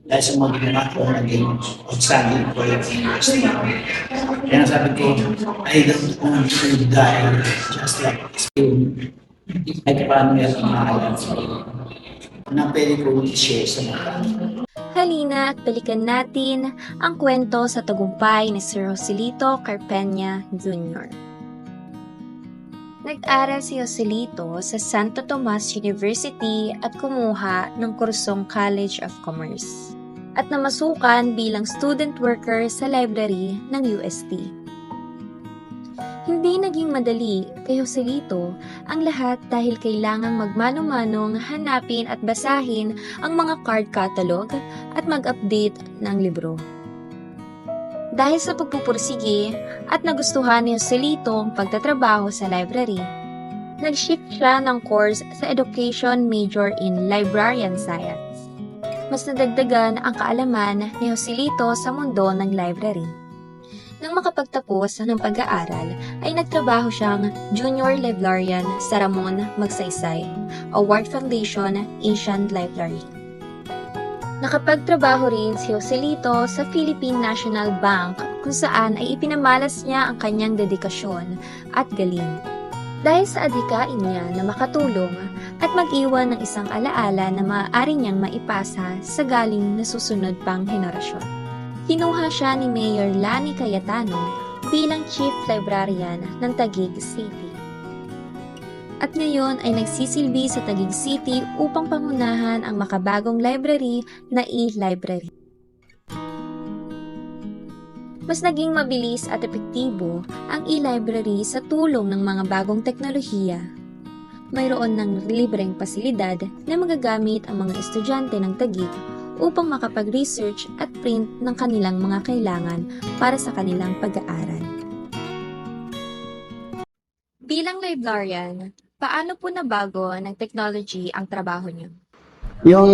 dahil sa mga ginawa ko naging outstanding ko yung university. Kaya sabi ko, I don't want to die just like this. Kahit paano yan ang maalam na pwede ko i-share sa mga tao. Halina at balikan natin ang kwento sa tagumpay ni Sir Joselito Carpena Jr. Nag-aral si Joselito sa Santo Tomas University at kumuha ng kursong College of Commerce at namasukan bilang student worker sa library ng UST. Hindi naging madali kay Joselito ang lahat dahil kailangang magmano-manong hanapin at basahin ang mga card catalog at mag-update ng libro. Dahil sa pagpupursige at nagustuhan ni Joselito ang pagtatrabaho sa library, nag-shift siya ng course sa education major in librarian science. Mas nadagdagan ang kaalaman ni Joselito sa mundo ng library. Nang makapagtapos ng pag-aaral, ay nagtrabaho siyang Junior Librarian sa Ramon Magsaysay, Award Foundation Asian Library. Nakapagtrabaho rin si Joselito sa Philippine National Bank kung saan ay ipinamalas niya ang kanyang dedikasyon at galing. Dahil sa adhikain niya na makatulong at mag-iwan ng isang alaala na maaari niyang maipasa sa galing na susunod pang henerasyon. Kinuha siya ni Mayor Lani Cayetano bilang Chief Librarian ng Taguig City. At ngayon ay nagsisilbi sa Taguig City upang pangunahan ang makabagong library na e-library. Mas naging mabilis at epektibo ang e-library sa tulong ng mga bagong teknolohiya. Mayroon ng libreng pasilidad na magagamit ang mga estudyante ng Taguig upang makapag-research at print ng kanilang mga kailangan para sa kanilang pag-aaral. Bilang librarian, paano po nabago ng technology ang trabaho niyo? Yung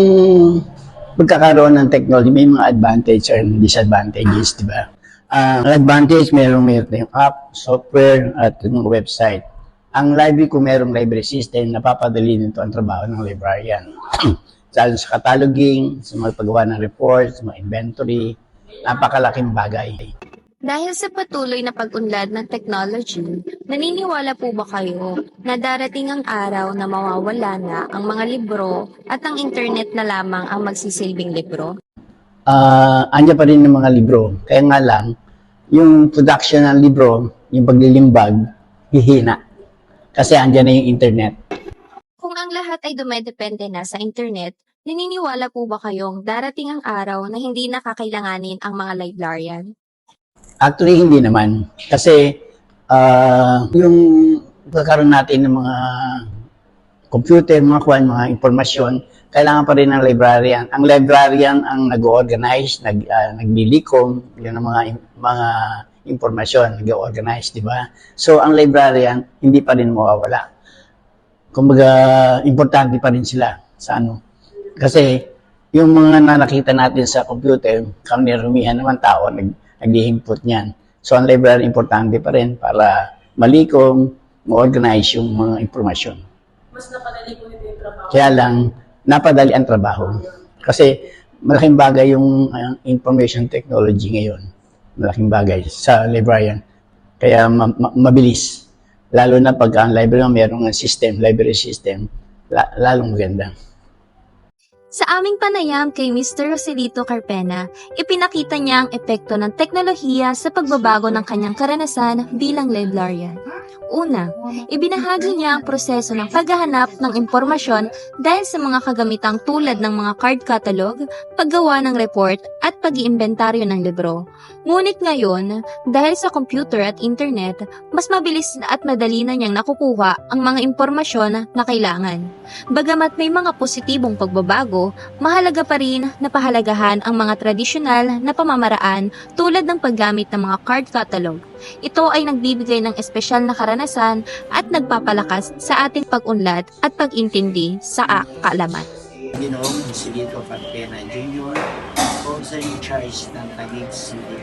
pagkakaroon ng technology, may mga advantage and disadvantages, di ba? Ang advantage, meron yung app, software, at yung website. Ang library, kung merong library system, napapadali nito ang trabaho ng librarian. Lalo sa cataloging, sa mga paggawa ng reports, sa mga inventory, napakalaking bagay. Dahil sa patuloy na pag-unlad ng technology, naniniwala po ba kayo na darating ang araw na mawawala na ang mga libro at ang internet na lamang ang magsisilbing libro? Andiyan pa rin ng mga libro. Kaya nga lang, yung production ng libro, yung paglilimbag, hihina. Kasi andiyan na yung internet. Kung ang lahat ay dumedepende na sa internet, naniniwala po ba kayong darating ang araw na hindi nakakailanganin ang mga librarian? Actually, hindi naman. Kasi yung pagkakaroon natin ng mga computer, mga impormasyon, kailangan pa rin ng librarian. Ang librarian ang nag-organize, naglilikom, yun ang mga impormasyon, nag-organize, di ba? So, ang librarian, hindi pa rin mawawala. Kumbaga, importante pa rin sila sa ano. Kasi, yung mga nakita natin sa computer, karamihan naman tao, nag-i-input niyan. So, ang library importante pa rin para malikom, ma-organize yung mga impormasyon. Mas napadali po nito yung trabaho. Kaya lang, napadali ang trabaho. Kasi, malaking bagay yung information technology ngayon. Malaking bagay sa librarian. Kaya, mabilis. Lalo na pag ang library mayroong system, library system, lalong maganda. Sa aming panayam kay Mr. Joselito Carpena, ipinakita niya ang epekto ng teknolohiya sa pagbabago ng kanyang karanasan bilang librarian. Una, ibinahagi niya ang proseso ng paghahanap ng impormasyon dahil sa mga kagamitang tulad ng mga card catalog, paggawa ng report at pag-iimbentaryo ng libro. Ngunit ngayon, dahil sa computer at internet, mas mabilis at madali na niyang nakukuha ang mga impormasyon na kailangan. Bagamat may mga positibong pagbabago, mahalaga pa rin na pahalagahan ang mga tradisyonal na pamamaraan tulad ng paggamit ng mga card catalog. Ito ay nagbibigay ng espesyal na karanasan at nagpapalakas sa ating pag-unlad at pag-intindi sa kaalaman. Ginoong Joselito Carpena Jr., also in charge ng Taguig City.